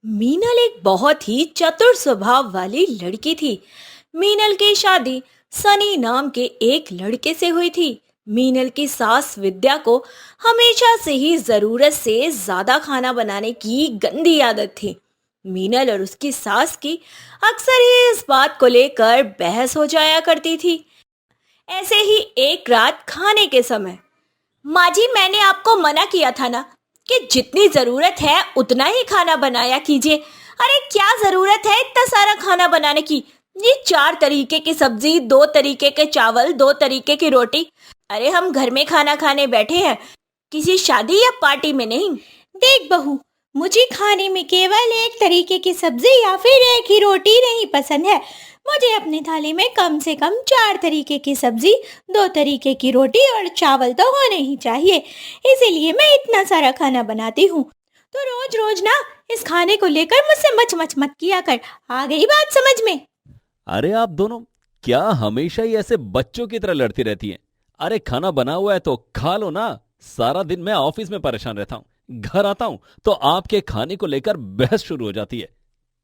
मीनल एक बहुत ही चतुर स्वभाव वाली लड़की थी। मीनल की शादी सनी नाम के एक लड़के से हुई थी। मीनल की सास विद्या को हमेशा से ही जरूरत से ज्यादा खाना बनाने की गंदी आदत थी। मीनल और उसकी सास की अक्सर ही इस बात को लेकर बहस हो जाया करती थी। ऐसे ही एक रात खाने के समय, माँ जी मैंने आपको मना किया था ना कि जितनी जरूरत है उतना ही खाना बनाया कीजिए। अरे क्या जरूरत है इतना सारा खाना बनाने की। ये 4 तरीके की सब्जी, 2 तरीके के चावल, 2 तरीके की रोटी। अरे हम घर में खाना खाने बैठे हैं, किसी शादी या पार्टी में नहीं। देख बहू, मुझे खाने में केवल एक तरीके की सब्जी या फिर एक ही रोटी नहीं पसंद है। मुझे अपनी थाली में कम से कम 4 तरीके की सब्जी, 2 तरीके की रोटी और चावल तो होने ही चाहिए। इसीलिए मैं इतना सारा खाना बनाती हूँ। तो रोज रोज ना इस खाने को लेकर मुझसे मच मच मत किया कर। आ गई बात समझ में? अरे आप दोनों क्या हमेशा ही ऐसे बच्चों की तरह लड़ती रहती हैं? अरे खाना बना हुआ है तो खा लो ना। सारा दिन मैं ऑफिस में परेशान रहता हूँ, घर आता हूँ तो आपके खाने को लेकर बहस शुरू हो जाती है।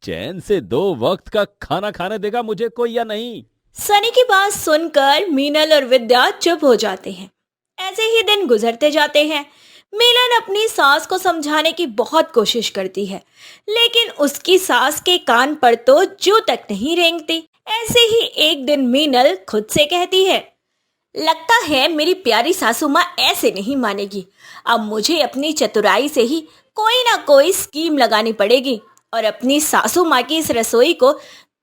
चैन से 2 वक्त का खाना खाने देगा मुझे कोई या नहीं? सनी की बात सुनकर मीनल और विद्या चुप हो जाते हैं। ऐसे ही दिन गुजरते जाते हैं। मीनल अपनी सास को समझाने की बहुत कोशिश करती है, लेकिन उसकी सास के कान पर तो जू तक नहीं रेंगती। ऐसे ही एक दिन मीनल खुद से कहती है, लगता है मेरी प्यारी सासू माँ ऐसे नहीं मानेगी। अब मुझे अपनी चतुराई से ही कोई ना कोई स्कीम लगानी पड़ेगी और अपनी सासू माँ की इस रसोई को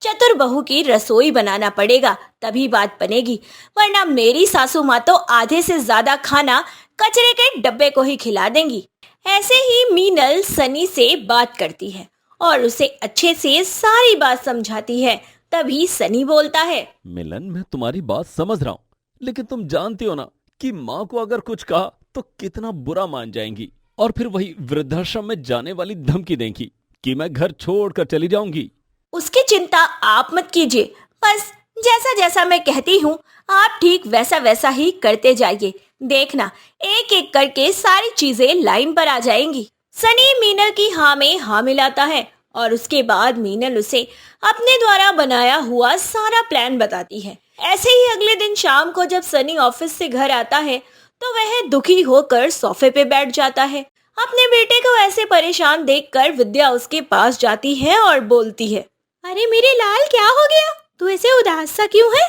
चतुर बहू की रसोई बनाना पड़ेगा, तभी बात बनेगी। वरना मेरी सासू माँ तो आधे से ज्यादा खाना कचरे के डब्बे को ही खिला देंगी। ऐसे ही मीनल सनी से बात करती है और उसे अच्छे से सारी बात समझाती है। तभी सनी बोलता है, मिलन, मैं तुम्हारी बात समझ रहा हूँ, लेकिन तुम जानती हो ना कि माँ को अगर कुछ कहा तो कितना बुरा मान जाएंगी और फिर वही वृद्धाश्रम में जाने वाली धमकी देंगी कि मैं घर छोड़कर चली जाऊंगी। उसकी चिंता आप मत कीजिए। बस जैसा जैसा मैं कहती हूँ आप ठीक वैसा वैसा ही करते जाइए। देखना एक एक करके सारी चीजें लाइन पर आ जाएंगी। सनी मीनल की हाँ में हाँ मिलाता है और उसके बाद मीनल उसे अपने द्वारा बनाया हुआ सारा प्लान बताती है। ऐसे ही अगले दिन शाम को जब सनी ऑफिस से घर आता है तो वह दुखी होकर सोफे पे बैठ जाता है। अपने बेटे को ऐसे परेशान देखकर विद्या उसके पास जाती है और बोलती है, अरे मेरे लाल, क्या हो गया? तू ऐसे उदास सा क्यों है?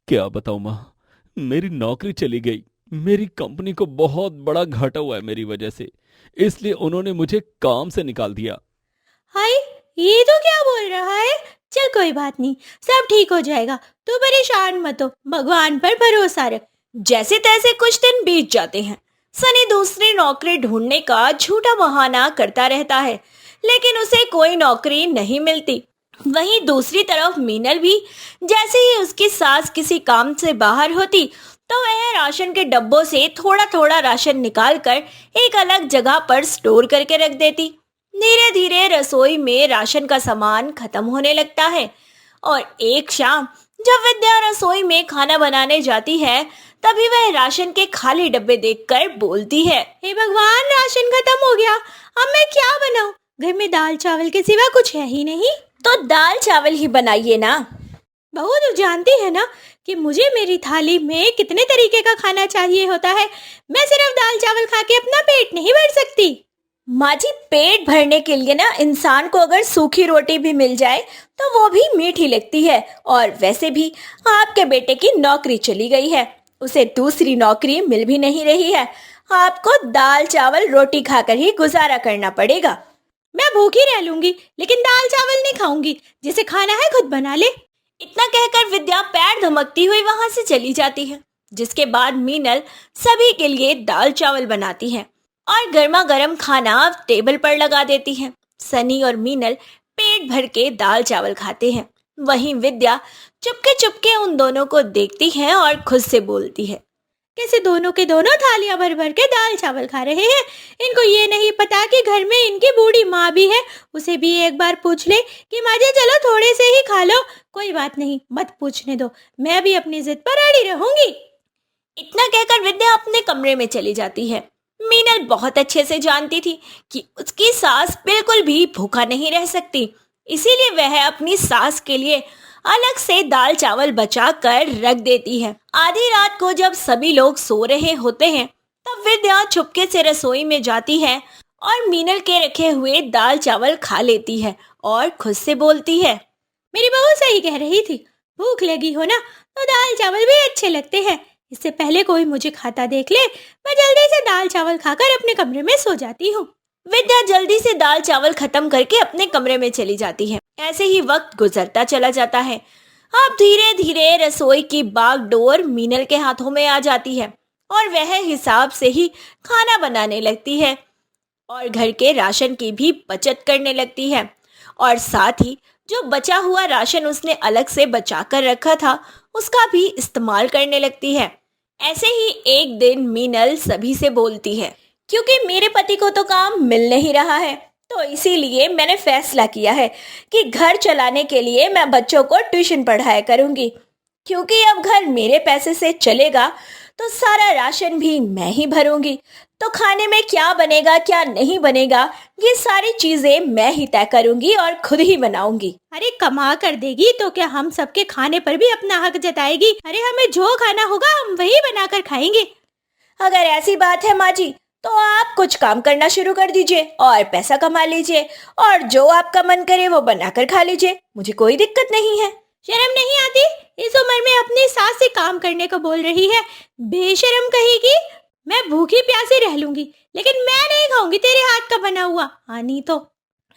क्या बताऊं माँ, मेरी नौकरी चली गई। मेरी कंपनी को बहुत बड़ा घाटा हुआ है मेरी वजह से, इसलिए उन्होंने मुझे काम से निकाल दिया। हाय, ये तो क्या बोल रहा है? चल कोई बात नहीं, सब ठीक हो जाएगा। तू परेशान मत हो, भगवान पर भरोसा रख। जैसे तैसे कुछ दिन बीत जाते हैं। सनी दूसरी नौकरी ढूंढने का झूठा बहाना करता रहता है, लेकिन उसे कोई नौकरी नहीं मिलती। वहीं दूसरी तरफ मीनल भी जैसे ही उसकी सास किसी काम से बाहर होती तो वह राशन के डब्बों से थोड़ा थोड़ा राशन निकालकर एक अलग जगह पर स्टोर करके रख देती। धीरे धीरे रसोई में राशन का सामान खत्म होने लगता है और एक शाम जब विद्या रसोई में खाना बनाने जाती है तभी वह राशन के खाली डब्बे देखकर बोलती है, हे भगवान, राशन खत्म हो गया। अब मैं क्या बनाऊं? घर में दाल चावल के सिवा कुछ है ही नहीं। तो दाल चावल ही बनाइए ना। बहू, तू जानती है ना कि मुझे मेरी थाली में कितने तरीके का खाना चाहिए होता है। मैं सिर्फ दाल चावल खा के अपना पेट नहीं भर सकती। माँ जी, पेट भरने के लिए ना इंसान को अगर सूखी रोटी भी मिल जाए तो वो भी मीठी लगती है। और वैसे भी आपके बेटे की नौकरी चली गई है, उसे दूसरी नौकरी मिल भी नहीं रही है। आपको दाल चावल रोटी खाकर ही गुजारा करना पड़ेगा। मैं भूखी रह लूंगी, लेकिन दाल चावल नहीं खाऊंगी। जिसे खाना है खुद बना ले। इतना कहकर विद्या पैर धमकती हुई वहां से चली जाती है, जिसके बाद मीनल सभी के लिए दाल चावल बनाती है और गर्मा गर्म खाना टेबल पर लगा देती है। सनी और मीनल पेट भर के दाल चावल खाते हैं। वहीं विद्या चुपके चुपके उन दोनों को देखती है और खुद से बोलती है, कैसे दोनों के दोनों थालियां भर भर के दाल चावल खा रहे हैं। इनको ये नहीं पता कि घर में इनकी बूढ़ी माँ भी है। उसे भी एक बार पूछ ले कि माँ जी चलो थोड़े से ही खा लो। कोई बात नहीं, मत पूछने दो, मैं भी अपनी जिद पर अड़ी रहूंगी। इतना कहकर विद्या अपने कमरे में चली जाती है। मीनल बहुत अच्छे से जानती थी कि उसकी सास बिल्कुल भी भूखा नहीं रह सकती, इसीलिए वह अपनी सास के लिए अलग से दाल चावल बचा कर रख देती है। आधी रात को जब सभी लोग सो रहे होते हैं, तब विद्या चुपके से रसोई में जाती है और मीनल के रखे हुए दाल चावल खा लेती है और खुद से बोलती है, मेरी बहू सही कह रही थी, भूख लगी हो ना तो दाल चावल भी अच्छे लगते हैं। इससे पहले कोई मुझे खाता देख ले, मैं जल्दी से दाल चावल खाकर अपने कमरे में सो जाती हूँ। विद्या जल्दी से दाल चावल खत्म करके अपने कमरे में चली जाती है। ऐसे ही वक्त गुजरता चला जाता है। अब धीरे धीरे रसोई की बागडोर मीनल के हाथों में आ जाती है और वह हिसाब से ही खाना बनाने लगती है और घर के राशन की भी बचत करने लगती है और साथ ही जो बचा हुआ राशन उसने अलग से बचा कर रखा था उसका भी इस्तेमाल करने लगती है। ऐसे ही एक दिन मीनल सभी से बोलती है, क्योंकि मेरे पति को तो काम मिल नहीं रहा है, तो इसीलिए मैंने फैसला किया है कि घर चलाने के लिए मैं बच्चों को ट्यूशन पढ़ाया करूंगी। क्योंकि अब घर मेरे पैसे से चलेगा तो सारा राशन भी मैं ही भरूंगी, तो खाने में क्या बनेगा क्या नहीं बनेगा ये सारी चीजें मैं ही तय करूंगी और खुद ही बनाऊंगी। अरे कमा कर देगी तो क्या हम सबके खाने पर भी अपना हक जताएगी? अरे हमें जो खाना होगा हम वही बनाकर खाएंगे। अगर ऐसी बात है माँ जी, तो आप कुछ काम करना शुरू कर दीजिए और पैसा कमा लीजिए और जो आपका मन करे वो बनाकर खा लीजिए, मुझे कोई दिक्कत नहीं है। शर्म नहीं आती? इस उम्र में अपनी सास से काम करने को बोल रही है, बेशर्म कहेगी। मैं भूखी प्यासी रह लूंगी लेकिन मैं नहीं खाऊंगी तेरे हाथ का बना हुआ। आनी तो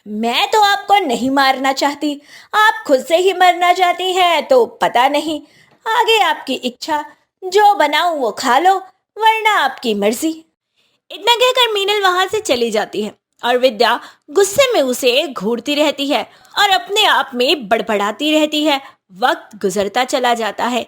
मैं तो आपको नहीं मारना चाहती, आप खुद से ही मरना चाहती हैं, तो पता नहीं, आगे आपकी इच्छा, जो बनाऊं वो खा लो वरना आपकी मर्जी। इतना कहकर मीनल वहां से चली जाती है और विद्या गुस्से में उसे घूरती रहती है और अपने आप में बड़बड़ाती रहती है। वक्त गुजरता चला जाता है।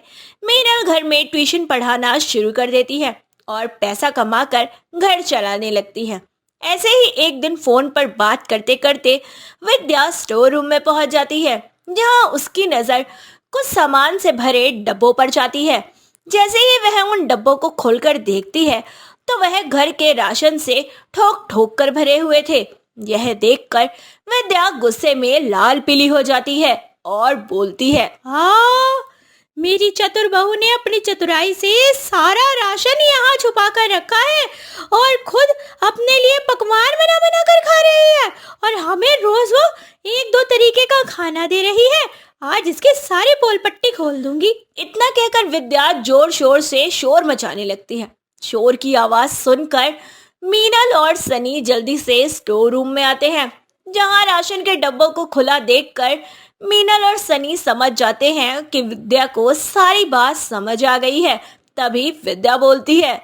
मीनल घर में ट्यूशन पढ़ाना शुरू कर देती है और पैसा कमाकर घर चलाने लगती है। ऐसे ही एक दिन फोन पर बात करते करते विद्या स्टोर रूम में पहुंच जाती है, जहां उसकी नजर कुछ सामान से भरे डब्बों पर जाती है। जैसे ही वह उन डब्बों को खोलकर देखती है तो वह घर के राशन से ठोक ठोक कर भरे हुए थे। यह देखकर विद्या गुस्से में लाल पीली हो जाती है और बोलती है, हाँ, मेरी चतुर बहू ने अपनी चतुराई से सारा राशन यहाँ छुपा कर रखा है और खुद अपने लिए पकवान बना बना कर खा रही है और हमें रोज वो एक दो तरीके का खाना दे रही है। आज इसके सारे पोल पट्टी खोल दूंगी। इतना कहकर विद्या जोर शोर से शोर मचाने लगती है। शोर की आवाज सुनकर मीनल और सनी जल्दी से स्टोर रूम में आते हैं, जहां राशन के डब्बों को खुला देखकर मीनल और सनी समझ जाते हैं कि विद्या को सारी बात समझ आ गई है। तभी विद्या बोलती है,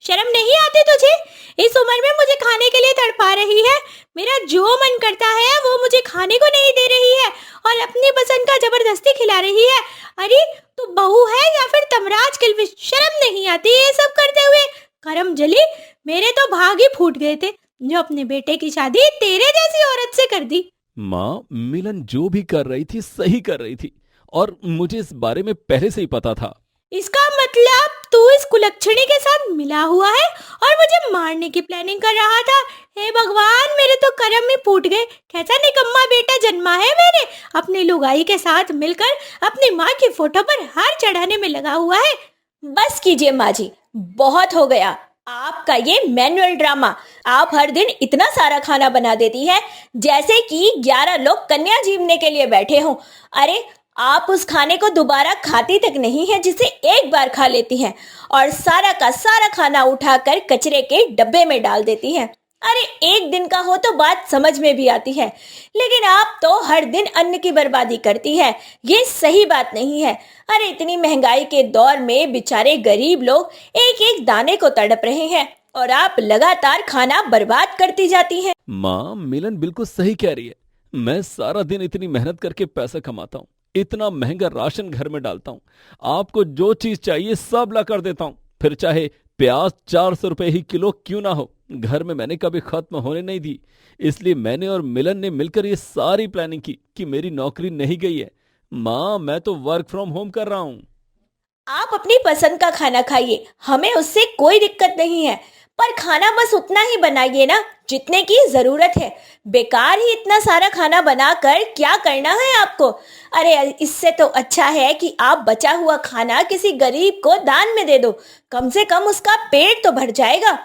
शर्म नहीं आती तुझे? इस उम्र में मुझे खाने के लिए तड़पा रही है। मेरा जो मन करता है वो मुझे खाने को नहीं दे रही है और अपनी पसंद का जबरदस्ती खिला रही है। अरे तू बहू है या फिर तमराज किलविश? शर्म नहीं आती ये सब करते हुए? करम जली, मेरे तो भाग ही फूट गए थे जो अपने बेटे की शादी तेरे जैसी औरत से कर दी। माँ, मिलन जो भी कर रही थी सही कर रही थी और मुझे इस बारे में पहले से ही पता था। इसका मतलब तू इस कुलक्षणी के साथ मिला हुआ है और मुझे मारने की प्लानिंग कर रहा था। हे भगवान, मेरे तो कर्म ही फूट गए। कैसा निकम्मा बेटा जन्मा है मैंने। अपनी लुगाई के साथ मिलकर अपनी माँ की फोटो पर हार चढ़ाने में लगा हुआ है। बस कीजिए माँ जी, बहुत हो गया आपका ये मैनुअल ड्रामा। आप हर दिन इतना सारा खाना बना देती है जैसे कि 11 लोग कन्या जीवने के लिए बैठे हों। अरे आप उस खाने को दोबारा खाती तक नहीं है जिसे एक बार खा लेती हैं और सारा का सारा खाना उठाकर कचरे के डब्बे में डाल देती हैं। अरे एक दिन का हो तो बात समझ में भी आती है, लेकिन आप तो हर दिन अन्न की बर्बादी करती है। ये सही बात नहीं है। अरे इतनी महंगाई के दौर में बेचारे गरीब लोग एक एक दाने को तड़प रहे हैं और आप लगातार खाना बर्बाद करती जाती हैं। माँ, मिलन बिल्कुल सही कह रही है। मैं सारा दिन इतनी मेहनत करके पैसा कमाता हूँ, इतना महंगा राशन घर में डालता हूँ, आपको जो चीज चाहिए सब ला कर देता हूँ, फिर चाहे प्याज 400 रुपए ही किलो क्यों ना हो, घर में मैंने कभी खत्म होने नहीं दी। इसलिए मैंने और मिलन ने मिलकर ये सारी प्लानिंग की कि मेरी नौकरी नहीं गई है। माँ, मैं तो वर्क फ्रॉम होम कर रहा हूँ। आप अपनी पसंद का खाना खाइए, हमें उससे कोई दिक्कत नहीं है, पर खाना बस उतना ही बनाइए ना जितने की जरूरत है। बेकार ही इतना सारा खाना बनाकर क्या करना है आपको? अरे इससे तो अच्छा है कि आप बचा हुआ खाना किसी गरीब को दान में दे दो, कम से कम उसका पेट तो भर जाएगा।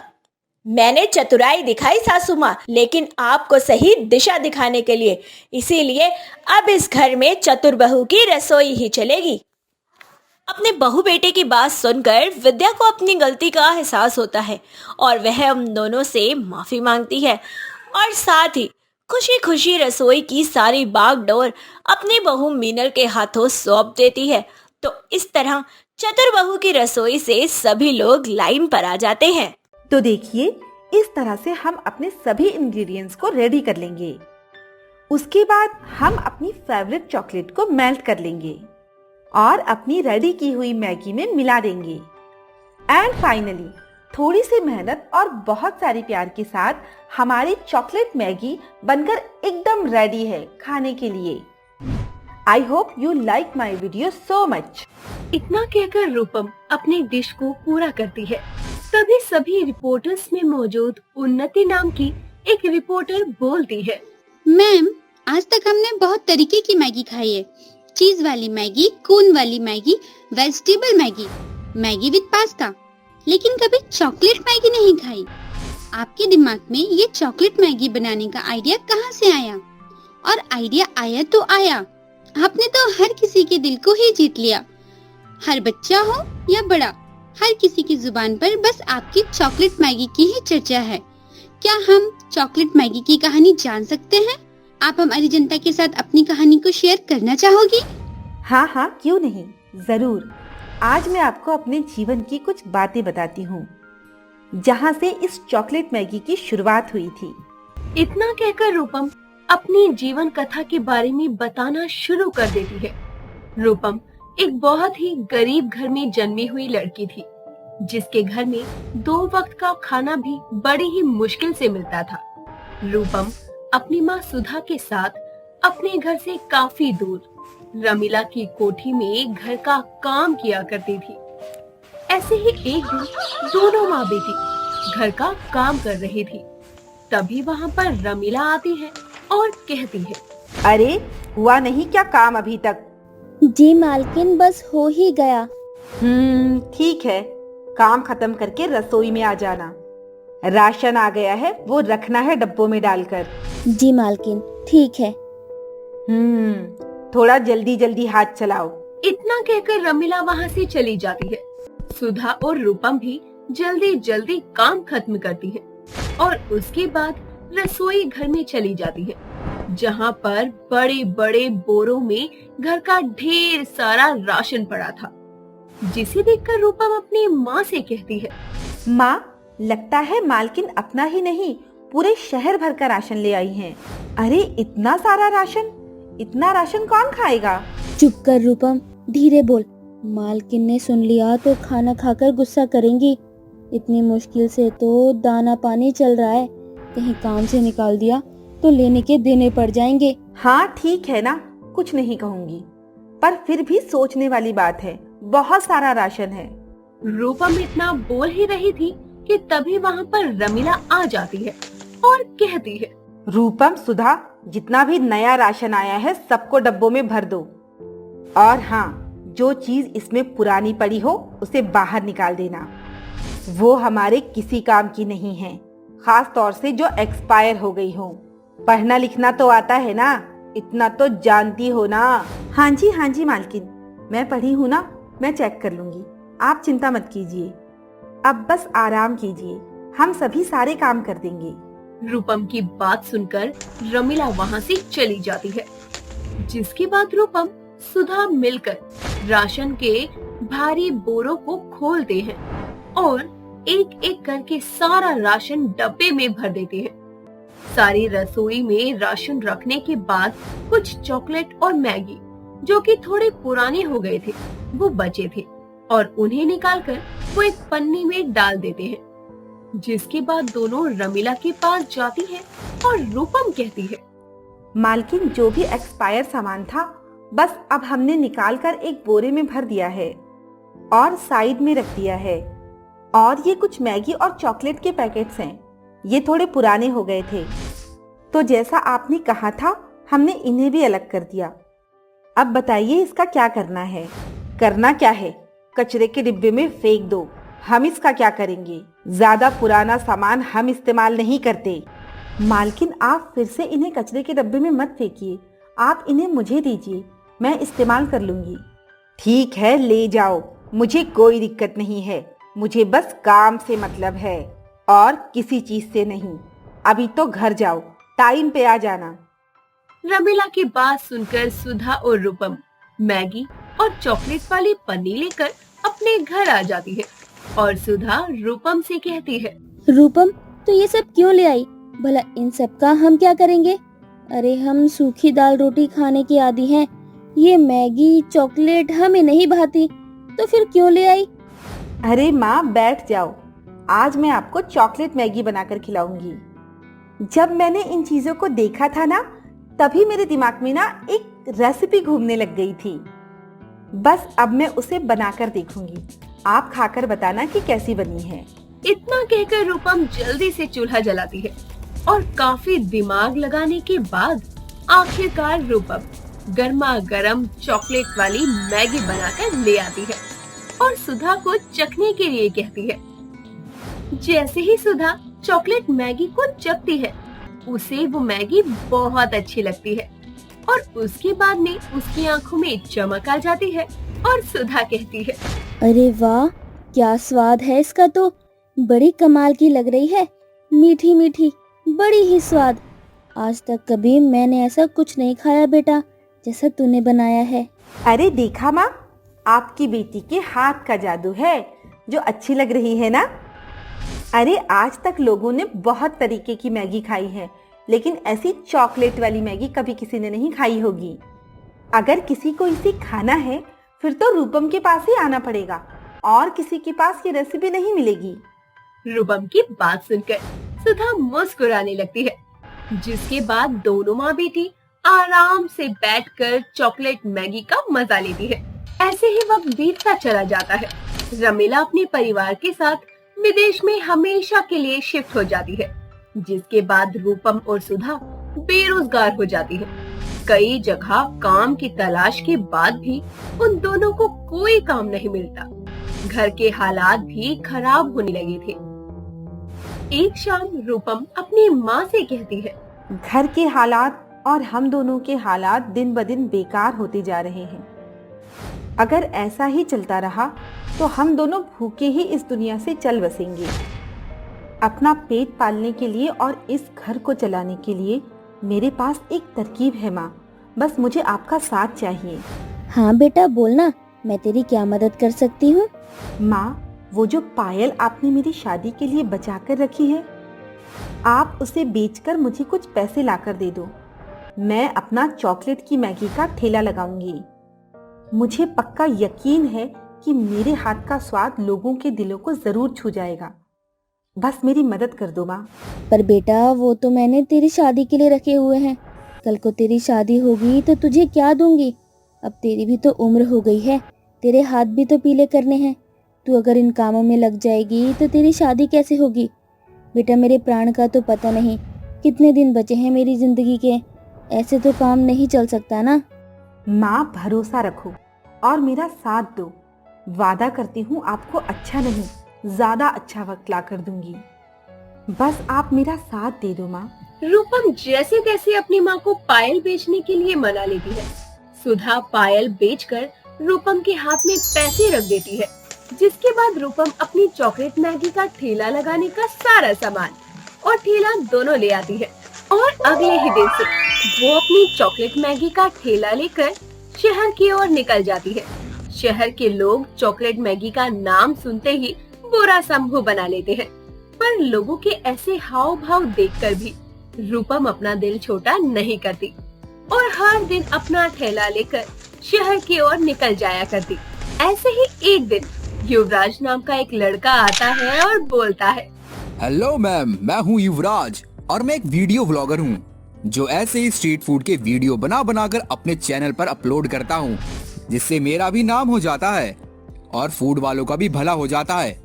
मैंने चतुराई दिखाई सासू माँ, लेकिन आपको सही दिशा दिखाने के लिए, इसीलिए अब इस घर में चतुर बहू की रसोई ही चलेगी। अपने बहू बेटे की बात सुनकर विद्या को अपनी गलती का एहसास होता है और वह उन दोनों से माफी मांगती है और साथ ही खुशी खुशी रसोई की सारी बागडोर अपनी बहू मीनल के हाथों सौंप देती है। तो इस तरह चतुर बहू की रसोई से सभी लोग लाइन पर आ जाते हैं। तो देखिए, इस तरह से हम अपने सभी इंग्रेडिएंट्स को रेडी कर लेंगे। उसके बाद हम अपनी फेवरेट चॉकलेट को मेल्ट कर लेंगे और अपनी रेडी की हुई मैगी में मिला देंगे। एंड फाइनली थोड़ी सी मेहनत और बहुत सारी प्यार के साथ हमारी चॉकलेट मैगी बनकर एकदम रेडी है खाने के लिए। I hope you like my video so much. इतना कहकर रूपम अपनी डिश को पूरा करती है। तभी सभी रिपोर्टर्स में मौजूद उन्नति नाम की एक रिपोर्टर बोलती है, मैम, आज तक हमने बहुत तरीके की मैगी खाई है। चीज वाली मैगी, कून वाली Maggi, vegetable Maggi, Maggi with pasta, लेकिन कभी चॉकलेट मैगी नहीं खाई। आपके दिमाग में ये चॉकलेट मैगी बनाने का आइडिया कहाँ से आया? और आइडिया आया तो आया, आपने तो हर किसी के दिल को ही जीत लिया। हर बच्चा हो या बड़ा, हर किसी की जुबान पर बस आपकी चॉकलेट मैगी की ही चर्चा है। क्या हम चॉकलेट मैगी की कहानी जान सकते हैं? आप हमारी जनता के साथ अपनी कहानी को शेयर करना चाहोगी? हाँ हाँ, क्यों नहीं, जरूर। आज मैं आपको अपने जीवन की कुछ बातें बताती हूँ, जहाँ से इस चॉकलेट मैगी की शुरुआत हुई थी। इतना कहकर रूपम अपनी जीवन कथा के बारे में बताना शुरू कर देती है। रूपम एक बहुत ही गरीब घर में जन्मी हुई लड़की थी, जिसके घर में 2 वक्त का खाना भी बड़ी ही मुश्किल से मिलता था। रूपम अपनी माँ सुधा के साथ अपने घर से काफी दूर रमीला की कोठी में घर का काम किया करती थी। ऐसे ही एक दिन दोनों माँ बेटी घर का काम कर रही थी। तभी वहाँ पर रमीला आती है और कहती है, अरे हुआ नहीं क्या काम अभी तक? जी मालकिन, बस हो ही गया। ठीक है, काम खत्म करके रसोई में आ जाना। राशन आ गया है, वो रखना है डब्बों में डालकर। जी मालकिन, ठीक है। थोड़ा जल्दी जल्दी हाथ चलाओ। इतना कहकर रमीला वहाँ से चली जाती है। सुधा और रूपम भी जल्दी जल्दी काम खत्म करती है और उसके बाद रसोई घर में चली जाती है, जहाँ पर बड़े बड़े बोरों में घर का ढेर सारा राशन पड़ा था, जिसे देखकर रूपम अपनी माँ से कहती है, माँ, लगता है मालकिन अपना ही नहीं पूरे शहर भर का राशन ले आई हैं। अरे इतना सारा राशन, इतना राशन कौन खाएगा? चुप कर रूपम, धीरे बोल। मालकिन ने सुन लिया तो खाना खाकर गुस्सा करेंगी। इतनी मुश्किल से तो दाना पानी चल रहा है, कहीं काम से निकाल दिया तो लेने के देने पड़ जाएंगे। हाँ ठीक है ना, कुछ नहीं कहूँगी, पर फिर भी सोचने वाली बात है, बहुत सारा राशन है। रूपम इतना बोल ही रही थी कि तभी वहाँ पर रमीला आ जाती है और कहती है, रूपम, सुधा, जितना भी नया राशन आया है सबको डब्बों में भर दो। और हाँ, जो चीज इसमें पुरानी पड़ी हो उसे बाहर निकाल देना। वो हमारे किसी काम की नहीं है, खास तौर से जो एक्सपायर हो गई हो। पढ़ना लिखना तो आता है ना, इतना तो जानती हो ना? हाँ जी मालकिन, मैं पढ़ी हूँ ना, मैं चेक कर लूंगी, आप चिंता मत कीजिए। अब बस आराम कीजिए, हम सभी सारे काम कर देंगे। रूपम की बात सुनकर रमीला वहाँ से चली जाती है, जिसके बाद रूपम सुधा मिलकर राशन के भारी बोरों को खोलते हैं और एक एक करके सारा राशन डब्बे में भर देते हैं। सारी रसोई में राशन रखने के बाद कुछ चॉकलेट और मैगी, जो कि थोड़े पुराने हो गए थे, वो बचे थे और उन्हें निकालकर वो एक पन्नी में डाल देते हैं। जिसके बाद दोनों रमीला के पास जाती है और रूपम कहती है, मालकिन, जो भी एक्सपायर सामान था बस अब हमने निकाल कर एक बोरे में भर दिया है और साइड में रख दिया है। और ये कुछ मैगी और चॉकलेट के पैकेट्स हैं। ये थोड़े पुराने हो गए थे, तो जैसा आपने कहा था हमने इन्हें भी अलग कर दिया। अब बताइए इसका क्या करना है? करना क्या है? कचरे के डिब्बे में फेंक दो। हम इसका क्या करेंगे? ज्यादा पुराना सामान हम इस्तेमाल नहीं करते। मालकिन, आप फिर से इन्हें कचरे के डब्बे में मत फेंकिए। आप इन्हें मुझे दीजिए, मैं इस्तेमाल कर लूंगी। ठीक है, ले जाओ, मुझे कोई दिक्कत नहीं है। मुझे बस काम से मतलब है और किसी चीज से नहीं। अभी तो घर जाओ, टाइम पे आ जाना। रमीला की बात सुनकर सुधा और रूपम मैगी और चॉकलेट वाली पन्नी लेकर अपने घर आ जाती है और सुधा रूपम से कहती है, रूपम, तो ये सब क्यों ले आई? भला इन सब का हम क्या करेंगे? अरे हम सूखी दाल रोटी खाने के आदी हैं। ये मैगी चॉकलेट हमें नहीं भाती, तो फिर क्यों ले आई? अरे माँ, बैठ जाओ। आज मैं आपको चॉकलेट मैगी बनाकर खिलाऊंगी। जब मैंने इन चीजों को देखा था ना, तभी मेरे दिमाग में ना एक रेसिपी घूमने लग गई थी। बस अब मैं उसे बनाकर देखूंगी। आप खाकर बताना कि कैसी बनी है। इतना कहकर रूपम जल्दी से चूल्हा जलाती है और काफी दिमाग लगाने के बाद आखिरकार रूपम गर्मा गर्म चॉकलेट वाली मैगी बनाकर ले आती है और सुधा को चखने के लिए कहती है। जैसे ही सुधा चॉकलेट मैगी को चखती है, उसे वो मैगी बहुत अच्छी लगती है और उसके बाद में उसकी आंखों में चमक आ जाती है और सुधा कहती है, अरे वाह, क्या स्वाद है इसका, तो बड़ी कमाल की लग रही है। मीठी मीठी, बड़ी ही स्वाद। आज तक कभी मैंने ऐसा कुछ नहीं खाया बेटा, जैसा तूने बनाया है। अरे देखा माँ, आपकी बेटी के हाथ का जादू है जो अच्छी लग रही है ना। अरे आज तक लोगों ने बहुत तरीके की मैगी खाई है, लेकिन ऐसी चॉकलेट वाली मैगी कभी किसी ने नहीं खाई होगी। अगर किसी को इसे खाना है फिर तो रूपम के पास ही आना पड़ेगा और किसी के पास ये रेसिपी नहीं मिलेगी। रूपम की बात सुनकर सुधा मुस्कुराने लगती है, जिसके बाद दोनों माँ बेटी आराम से बैठकर चॉकलेट मैगी का मजा लेती है। ऐसे ही वक्त बीतता चला जाता है। रमीला अपने परिवार के साथ विदेश में हमेशा के लिए शिफ्ट हो जाती है, जिसके बाद रूपम और सुधा बेरोजगार हो जाती है। कई जगह काम की तलाश के बाद भी उन दोनों को कोई काम नहीं मिलता। घर के हालात भी खराब होने लगे थे। एक शाम रूपम अपनी माँ से कहती है, घर के हालात और हम दोनों के हालात दिन ब दिन बेकार होते जा रहे हैं। अगर ऐसा ही चलता रहा तो हम दोनों भूखे ही इस दुनिया से चल बसेंगे। अपना पेट पालने के लिए और इस घर को चलाने के लिए मेरे पास एक तरकीब है माँ, बस मुझे आपका साथ चाहिए। हाँ बेटा, बोलना, मैं तेरी क्या मदद कर सकती हूँ? माँ, वो जो पायल आपने मेरी शादी के लिए बचा कर रखी है, आप उसे बेचकर मुझे कुछ पैसे लाकर दे दो। मैं अपना चॉकलेट की मैगी का ठेला लगाऊंगी। मुझे पक्का यकीन है कि मेरे हाथ का स्वाद लोगों के दिलों को जरूर छू जाएगा। बस मेरी मदद कर दो माँ। पर बेटा, वो तो मैंने तेरी शादी के लिए रखे हुए हैं। कल को तेरी शादी होगी तो तुझे क्या दूंगी? अब तेरी भी तो उम्र हो गई है, तेरे हाथ भी तो पीले करने हैं। तू अगर इन कामों में लग जाएगी तो तेरी शादी कैसे होगी? बेटा, मेरे प्राण का तो पता नहीं कितने दिन बचे हैं मेरी जिंदगी के। ऐसे तो काम नहीं चल सकता ना। माँ, भरोसा रखो और मेरा साथ दो। वादा करती हूँ आपको अच्छा नहीं, ज्यादा अच्छा वक्त ला कर दूंगी। बस आप मेरा साथ दे दो माँ। रूपम जैसे तैसे अपनी माँ को पायल बेचने के लिए मना लेती है। सुधा पायल बेचकर रूपम के हाथ में पैसे रख देती है, जिसके बाद रूपम अपनी चॉकलेट मैगी का ठेला लगाने का सारा सामान और ठेला दोनों ले आती है और अगले ही दिन से वो अपनी चॉकलेट मैगी का ठेला लेकर शहर की ओर निकल जाती है। शहर के लोग चॉकलेट मैगी का नाम सुनते ही बुरा सा मुंह बना लेते हैं, पर लोगों के ऐसे हाव भाव देखकर भी रूपम अपना दिल छोटा नहीं करती और हर दिन अपना ठेला लेकर शहर की ओर निकल जाया करती। ऐसे ही एक दिन युवराज नाम का एक लड़का आता है और बोलता है, हेलो मैम, मैं हूँ युवराज और मैं एक वीडियो व्लॉगर हूँ जो ऐसे ही स्ट्रीट फूड के वीडियो बना बनाकर अपने चैनल पर अपलोड करता हूँ, जिससे मेरा भी नाम हो जाता है और फूड वालों का भी भला हो जाता है।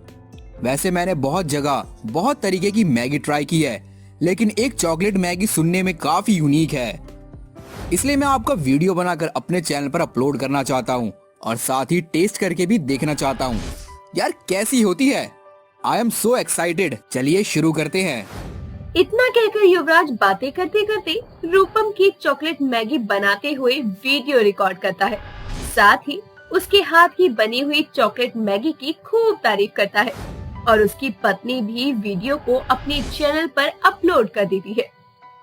वैसे मैंने बहुत जगह बहुत तरीके की मैगी ट्राई की है, लेकिन एक चॉकलेट मैगी सुनने में काफी यूनिक है, इसलिए मैं आपका वीडियो बनाकर अपने चैनल पर अपलोड करना चाहता हूँ और साथ ही टेस्ट करके भी देखना चाहता हूँ। यार कैसी होती है? I am so excited. चलिए शुरू करते हैं। इतना कहकर युवराज बातें करते करते रूपम की चॉकलेट मैगी बनाते हुए वीडियो रिकॉर्ड करता है। साथ ही उसके हाथ की बनी हुई चॉकलेट मैगी की खूब तारीफ करता है और उसकी पत्नी भी वीडियो को अपने चैनल पर अपलोड कर देती है।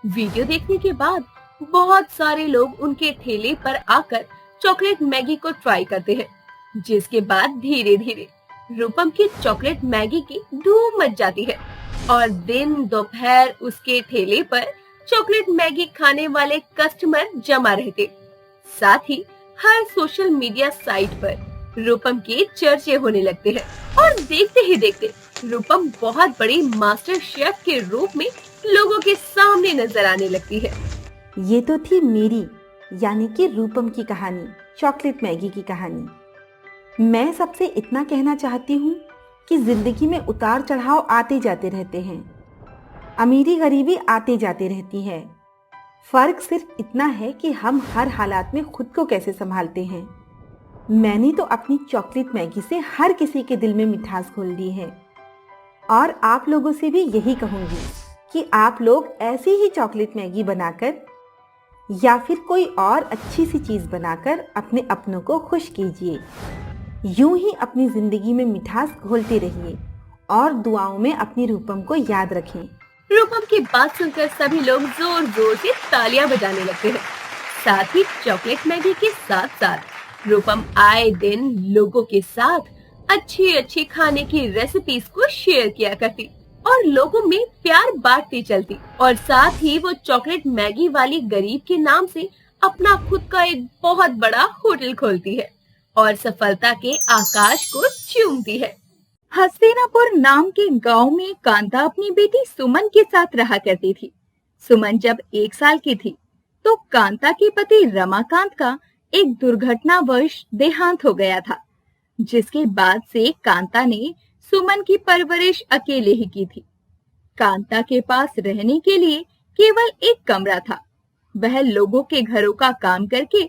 वीडियो देखने के बाद बहुत सारे लोग उनके ठेले पर आकर चॉकलेट मैगी को ट्राई करते हैं, जिसके बाद धीरे धीरे रूपम की चॉकलेट मैगी की धूम मच जाती है और दिन दोपहर उसके ठेले पर चॉकलेट मैगी खाने वाले कस्टमर जमा रहते। साथ ही हर सोशल मीडिया साइट पर रूपम के चर्चे होने लगते हैं और देखते ही देखते रूपम बहुत बड़ी मास्टर शेफ के रूप में लोगों के सामने नजर आने लगती है। ये तो थी मेरी यानी कि रूपम की कहानी, चॉकलेट मैगी की कहानी। मैं सबसे इतना कहना चाहती हूँ कि जिंदगी में उतार चढ़ाव आते जाते रहते हैं, अमीरी गरीबी आते जाते रहती है। फर्क सिर्फ इतना है कि हम हर हालात में खुद को कैसे संभालते हैं। मैंने तो अपनी चॉकलेट मैगी से हर किसी के दिल में मिठास घोल दी है और आप लोगों से भी यही कहूँगी कि आप लोग ऐसी ही चॉकलेट मैगी बनाकर या फिर कोई और अच्छी सी चीज़ बनाकर अपने अपनों को खुश कीजिए। यूं ही अपनी ज़िंदगी में मिठास घोलते रहिए और दुआओं में अपनी रूपम को याद रखें। रूपम की बात सुनकर सभी लोग जोर जोर से तालियां बजाने लगते हैं। साथ ही चॉकलेट मैगी के साथ साथ रूपम आए दिन लोगों के साथ अच्छी अच्छी खाने की रेसिपीज को शेयर किया करती और लोगों में प्यार बांटती चलती और साथ ही वो चॉकलेट मैगी वाली गरीब के नाम से अपना खुद का एक बहुत बड़ा होटल खोलती है और सफलता के आकाश को चूमती है। हस्तिनापुर नाम के गांव में कांता अपनी बेटी सुमन के साथ रहा करती थी। सुमन जब 1 साल की थी तो कांता के पति रमाकांत का एक दुर्घटनावश देहांत हो गया था, जिसके बाद से कांता ने सुमन की परवरिश अकेले ही की थी। कांता के पास रहने के लिए केवल एक कमरा था। वह लोगों के घरों का काम करके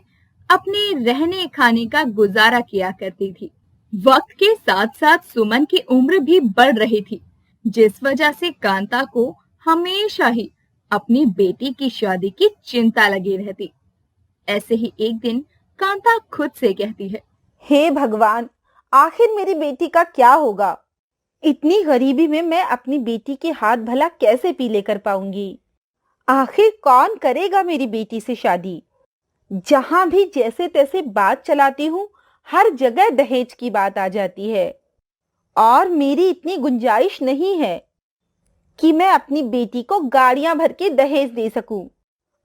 अपने रहने खाने का गुजारा किया करती थी। वक्त के साथ साथ सुमन की उम्र भी बढ़ रही थी, जिस वजह से कांता को हमेशा ही अपनी बेटी की शादी की चिंता लगी रहती। ऐसे ही एक दिन कांता खुद से कहती है, हे भगवान, आखिर मेरी बेटी का क्या होगा? इतनी गरीबी में मैं अपनी बेटी के हाथ भला कैसे पीले कर पाऊंगी? आखिर कौन करेगा मेरी बेटी से शादी? जहां भी जैसे तैसे बात चलाती हूँ, हर जगह दहेज की बात आ जाती है और मेरी इतनी गुंजाइश नहीं है कि मैं अपनी बेटी को गाड़ियां भर के दहेज दे सकूं।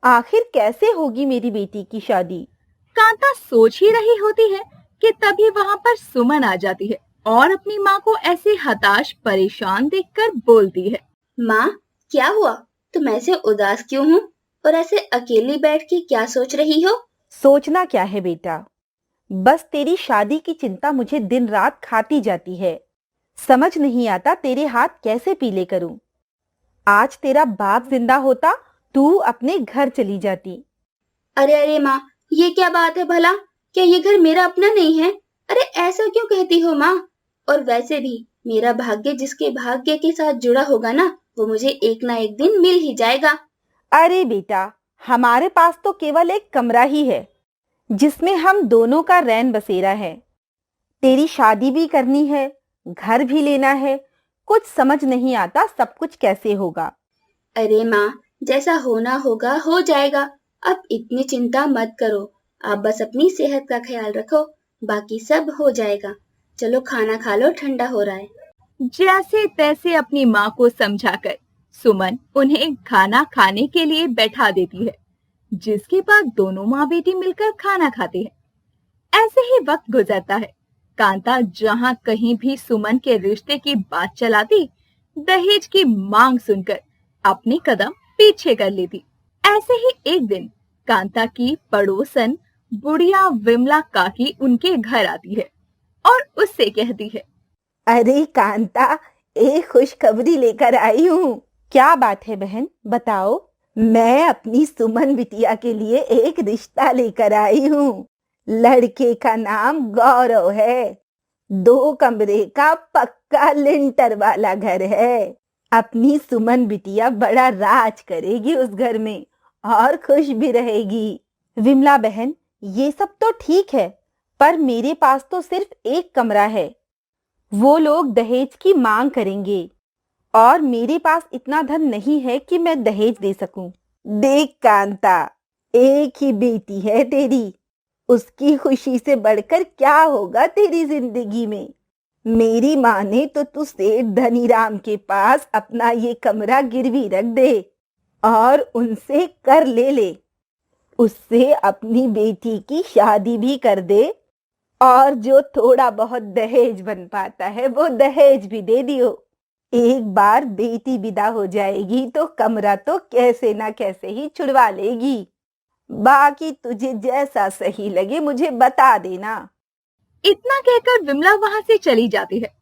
आखिर कैसे होगी मेरी बेटी की शादी? कांता सोच ही रही होती है कि तभी वहां पर सुमन आ जाती है और अपनी माँ को ऐसे हताश परेशान देखकर बोलती है, माँ क्या हुआ? तुम ऐसे उदास क्यों हो और ऐसे अकेली बैठ के क्या सोच रही हो? सोचना क्या है बेटा, बस तेरी शादी की चिंता मुझे दिन रात खाती जाती है। समझ नहीं आता तेरे हाथ कैसे पीले करूं। आज तेरा बाप जिंदा होता, तू अपने घर चली जाती। अरे अरे माँ, ये क्या बात है भला? क्या ये घर मेरा अपना नहीं है? अरे ऐसा क्यों कहती हो माँ? और वैसे भी मेरा भाग्य जिसके भाग्य के साथ जुड़ा होगा ना, वो मुझे एक ना एक दिन मिल ही जाएगा। अरे बेटा, हमारे पास तो केवल एक कमरा ही है जिसमें हम दोनों का रैन बसेरा है। तेरी शादी भी करनी है, घर भी लेना है, कुछ समझ नहीं आता सब कुछ कैसे होगा। अरे माँ, जैसा होना होगा हो जाएगा। अब इतनी चिंता मत करो, आप बस अपनी सेहत का ख्याल रखो, बाकी सब हो जाएगा। चलो खाना खा लो, ठंडा हो रहा है। जैसे तैसे अपनी माँ को समझाकर सुमन उन्हें खाना खाने के लिए बैठा देती है, जिसके बाद दोनों माँ बेटी मिलकर खाना खाती है। ऐसे ही वक्त गुजरता है। कांता जहाँ कहीं भी सुमन के रिश्ते की बात चलाती, दहेज की मांग सुनकर अपने कदम पीछे कर लेती। ऐसे ही एक दिन कांता की पड़ोसन बुढ़िया विमला काकी उनके घर आती है और उससे कहती है, अरे कांता, एक खुशखबरी लेकर आई हूँ। क्या बात है बहन, बताओ। मैं अपनी सुमन बिटिया के लिए एक रिश्ता लेकर आई हूँ। लड़के का नाम गौरव है। 2 कमरे का पक्का लिंटर वाला घर है। अपनी सुमन बिटिया बड़ा राज करेगी उस घर में और खुश भी रहेगी। विमला बहन, ये सब तो ठीक है, पर मेरे पास तो सिर्फ 1 कमरा है। वो लोग दहेज की मांग करेंगे और मेरे पास इतना धन नहीं है कि मैं दहेज दे सकूं। देख कांता, एक ही बेटी है तेरी, उसकी खुशी से बढ़कर क्या होगा तेरी जिंदगी में। मेरी माँ ने तो तू सेठ धनीराम के पास अपना ये कमरा गिरवी रख दे और उनसे कर ले। उससे अपनी बेटी की शादी भी कर दे और जो थोड़ा बहुत दहेज बन पाता है वो दहेज भी दे दियो। एक बार बेटी विदा हो जाएगी तो कमरा तो कैसे ना कैसे ही छुड़वा लेगी। बाकी तुझे जैसा सही लगे मुझे बता देना। इतना कहकर विमला वहां से चली जाती है,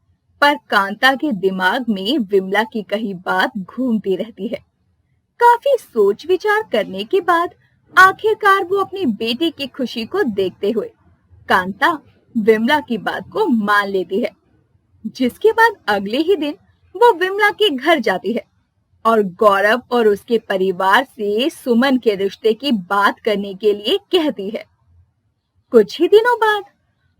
पर कांता के दिमाग में विमला की कही बात घूमती रहती है। काफी सोच विचार करने के बाद आखिरकार वो अपनी बेटी की खुशी को देखते हुए कांता विमला की बात को मान लेती है। जिसके बाद अगले ही दिन वो विमला के घर जाती है और गौरव और उसके परिवार से सुमन के रिश्ते की बात करने के लिए कहती है। कुछ ही दिनों बाद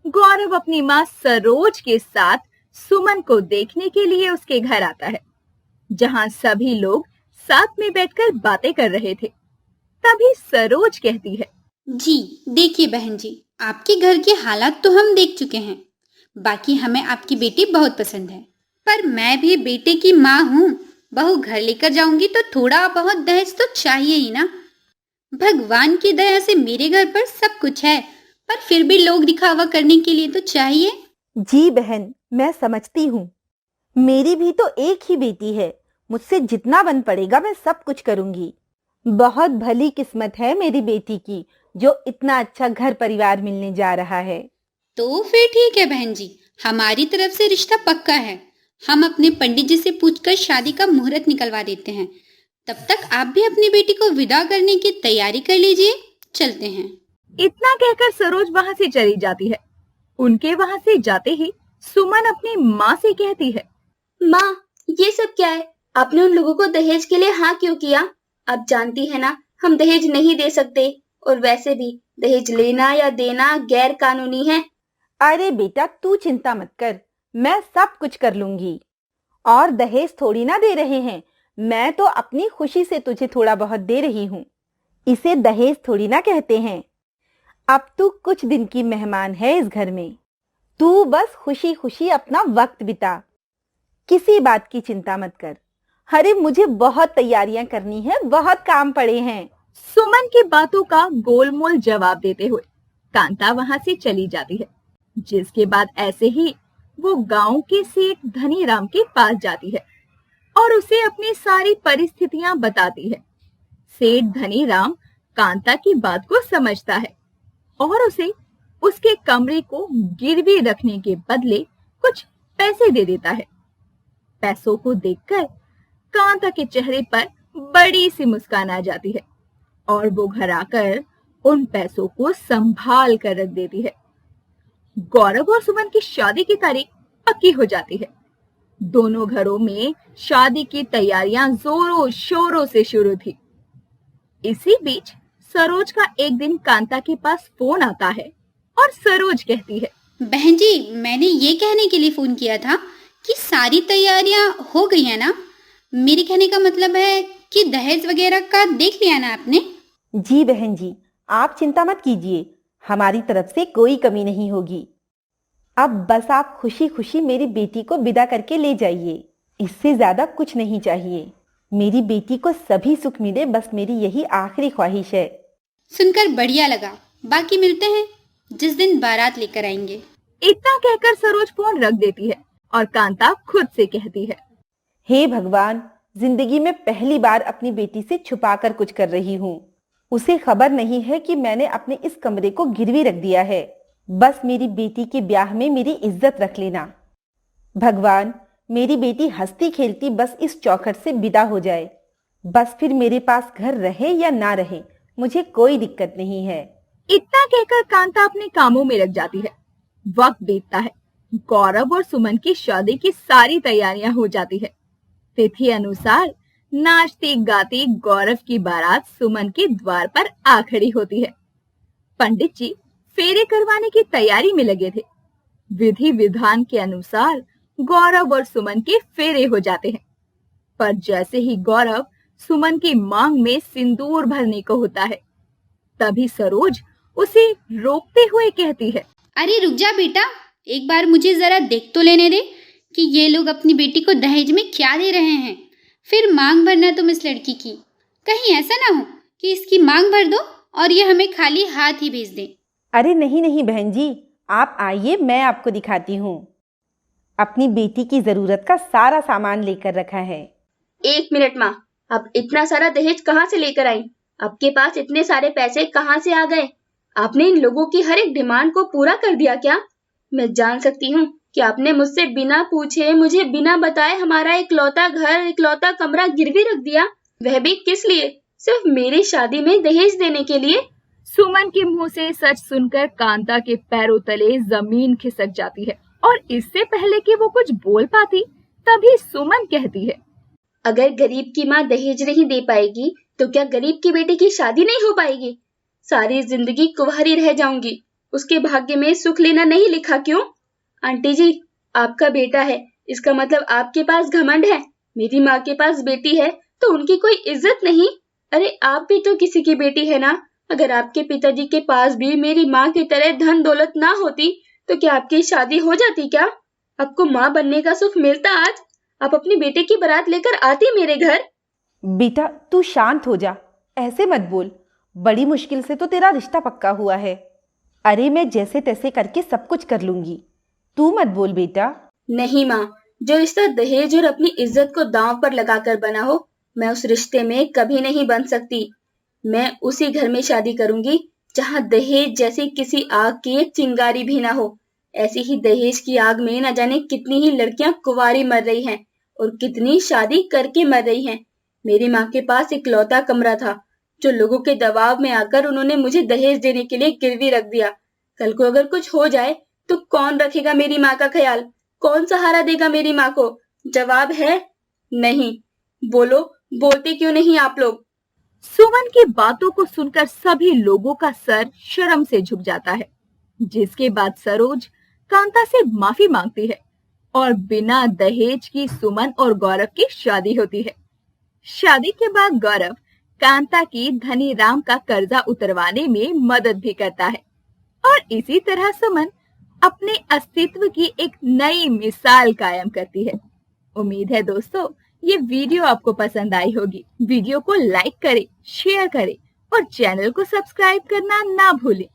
गौरव अपनी माँ सरोज के साथ सुमन को देखने के लिए उसके घर आता है, जहां सभी लोग साथ में बैठकर बातें कर रहे थे। तभी सरोज कहती है, जी देखिए बहन जी, आपके घर के हालात तो हम देख चुके हैं। बाकी हमें आपकी बेटी बहुत पसंद है, पर मैं भी बेटे की माँ हूँ। बहू घर लेकर जाऊंगी तो थोड़ा बहुत दहेज तो चाहिए ही ना। भगवान की दया से मेरे घर पर सब कुछ है, पर फिर भी लोग दिखावा करने के लिए तो चाहिए। जी बहन, मैं समझती हूँ। मेरी भी तो एक ही बेटी है, मुझसे जितना बन पड़ेगा मैं सब कुछ करूंगी। बहुत भली किस्मत है मेरी बेटी की, जो इतना अच्छा घर परिवार मिलने जा रहा है। तो फिर ठीक है बहन जी, हमारी तरफ से रिश्ता पक्का है। हम अपने पंडित जी से पूछकर शादी का मुहूर्त निकलवा देते हैं। तब तक आप भी अपनी बेटी को विदा करने की तैयारी कर लीजिए। चलते हैं। इतना कहकर सरोज वहां से चली जाती है। उनके वहां से जाते ही सुमन अपनी माँ से कहती है, माँ, ये सब क्या है? आपने उन लोगों को दहेज के लिए हाँ क्यों किया? आप जानती है ना, हम दहेज नहीं दे सकते, और वैसे भी दहेज लेना या देना गैर कानूनी है। अरे बेटा, तू चिंता मत कर, मैं सब कुछ कर लूंगी। और दहेज थोड़ी ना दे रहे हैं, मैं तो अपनी खुशी से तुझे थोड़ा बहुत दे रही हूँ। इसे दहेज थोड़ी ना कहते हैं। अब तू कुछ दिन की मेहमान है इस घर में, तू बस खुशी खुशी अपना वक्त बिता, किसी बात की चिंता मत कर। अरे मुझे बहुत तैयारियां करनी है, बहुत काम पड़े हैं। सुमन की बातों का गोलमोल जवाब देते हुए कांता वहां से चली जाती है। जिसके बाद ऐसे ही वो गांव के सेठ धनीराम के पास जाती है और उसे अपनी सारी परिस्थितियां बताती है। सेठ धनीराम कांता की बात को समझता है और उसे उसके कमरे को गिरवी रखने के बदले कुछ पैसे दे देता है। पैसों को देखकर कांता के चेहरे पर बड़ी सी मुस्कान आ जाती है और वो घर आकर उन पैसों को संभाल कर रख देती है। गौरव और सुमन की शादी की तारीख पक्की हो जाती है। दोनों घरों में शादी की तैयारियां जोरों शोरों से शुरू थी। इसी बीच सरोज का एक दिन कांता के पास फोन आता है और सरोज कहती है, बहन जी, मैंने ये कहने के लिए फोन किया था कि सारी तैयारियां हो गई है ना। मेरे कहने का मतलब है कि दहेज वगैरह का देख लिया ना आपने? जी बहन जी, आप चिंता मत कीजिए, हमारी तरफ से कोई कमी नहीं होगी। अब बस आप खुशी खुशी मेरी बेटी को विदा करके ले जाइए, इससे ज्यादा कुछ नहीं चाहिए। मेरी बेटी को सभी सुख मिले, बस मेरी यही आखिरी ख्वाहिश है। सुनकर बढ़िया लगा। बाकी मिलते हैं जिस दिन बारात लेकर आएंगे। इतना कहकर सरोज फोन रख देती है और कांता खुद से कहती है, हे भगवान, जिंदगी में पहली बार अपनी बेटी से छुपाकर कुछ कर रही हूँ। उसे खबर नहीं है कि मैंने अपने इस कमरे को गिरवी रख दिया है। बस मेरी बेटी के ब्याह में मेरी इज्जत रख लेना। भगवान, मेरी बेटी हंसती खेलती बस इस चौखट से विदा हो जाए। बस फिर मेरे पास घर रहे या ना रहे, मुझे कोई दिक्कत नहीं है। इतना कहकर कांता अपने कामों में लग जाती है। वक्त बीतता है। गौरव और सुमन की शादी की सारी तैयारियां हो जाती है। तिथि अनुसार नाचती गाती गौरव की बारात सुमन के द्वार पर आ खड़ी होती है। पंडित जी फेरे करवाने की तैयारी में लगे थे। विधि विधान के अनुसार गौरव और सुमन के फेरे हो जाते हैं। पर जैसे ही गौरव सुमन की मांग में सिंदूर भरने को होता है, तभी सरोज उसे रोकते हुए कहती है, अरे रुक जा बेटा, एक बार मुझे जरा देख तो लेने दे कि ये लोग अपनी बेटी को दहेज में क्या दे रहे हैं। फिर मांग भरना तुम इस लड़की की। कहीं ऐसा ना हो कि इसकी मांग भर दो और ये हमें खाली हाथ ही भेज दे। अरे नहीं नहीं बहन जी, आप आइए, मैं आपको दिखाती हूँ। अपनी बेटी की जरूरत का सारा सामान लेकर रखा है। 1 मिनट माँ, आप इतना सारा दहेज कहाँ से लेकर आई? आपके पास इतने सारे पैसे कहाँ से आ गए? आपने इन लोगों की हर एक डिमांड को पूरा कर दिया क्या? मैं जान सकती हूँ कि आपने मुझसे बिना पूछे, मुझे बिना बताए हमारा इकलौता घर, इकलौता कमरा गिरवी रख दिया। वह भी किस लिए? सिर्फ मेरी शादी में दहेज देने के लिए? सुमन के मुंह से सच सुनकर कांता के पैरों तले जमीन खिसक जाती है और इससे पहले कि वो कुछ बोल पाती, तभी सुमन कहती है, अगर गरीब की माँ दहेज नहीं दे पाएगी तो क्या गरीब की बेटी की शादी नहीं हो पाएगी? सारी जिंदगी कुंवारी रह जाऊंगी। उसके भाग्य में सुख लेना नहीं लिखा क्यों? आंटी जी, आपका बेटा है, इसका मतलब आपके पास घमंड है। मेरी माँ के पास बेटी है तो उनकी कोई इज्जत नहीं? अरे आप भी तो किसी की बेटी है ना। अगर आपके पिताजी के पास भी मेरी माँ की तरह धन दौलत ना होती तो क्या आपकी शादी हो जाती? क्या आपको माँ बनने का सुख मिलता? आज आप अपनी बेटे की बारात लेकर आती मेरे घर। बेटा तू शांत हो जा, ऐसे मत बोल। बड़ी मुश्किल से तो तेरा रिश्ता पक्का हुआ है। अरे मैं जैसे तैसे करके सब कुछ कर लूंगी, तू मत बोल बेटा। नहीं माँ, जो रिश्ता दहेज और अपनी इज्जत को दांव पर लगाकर बना हो, मैं उस रिश्ते में कभी नहीं बन सकती। मैं उसी घर में शादी करूंगी जहाँ दहेज जैसी किसी आग की एक चिंगारी भी ना हो। ऐसी ही दहेज की आग में न जाने कितनी ही लड़कियां कुंवारी मर रही हैं और कितनी शादी करके मर रही हैं। मेरी माँ के पास इकलौता कमरा था जो लोगों के दबाव में आकर उन्होंने मुझे दहेज देने के लिए गिरवी रख दिया। कल को अगर कुछ हो जाए तो कौन रखेगा मेरी माँ का ख्याल? कौन सहारा देगा मेरी माँ को? जवाब है नहीं। बोलो, बोलते क्यों नहीं आप लोग? सुमन की बातों को सुनकर सभी लोगों का सर शर्म से झुक जाता है, जिसके बाद सरोज कांता से माफी मांगती है और बिना दहेज की सुमन और गौरव की शादी होती है। शादी के बाद गौरव कांता की धनी राम का कर्जा उतरवाने में मदद भी करता है और इसी तरह सुमन अपने अस्तित्व की एक नई मिसाल कायम करती है। उम्मीद है दोस्तों ये वीडियो आपको पसंद आई होगी। वीडियो को लाइक करें, शेयर करें और चैनल को सब्सक्राइब करना ना भूलें।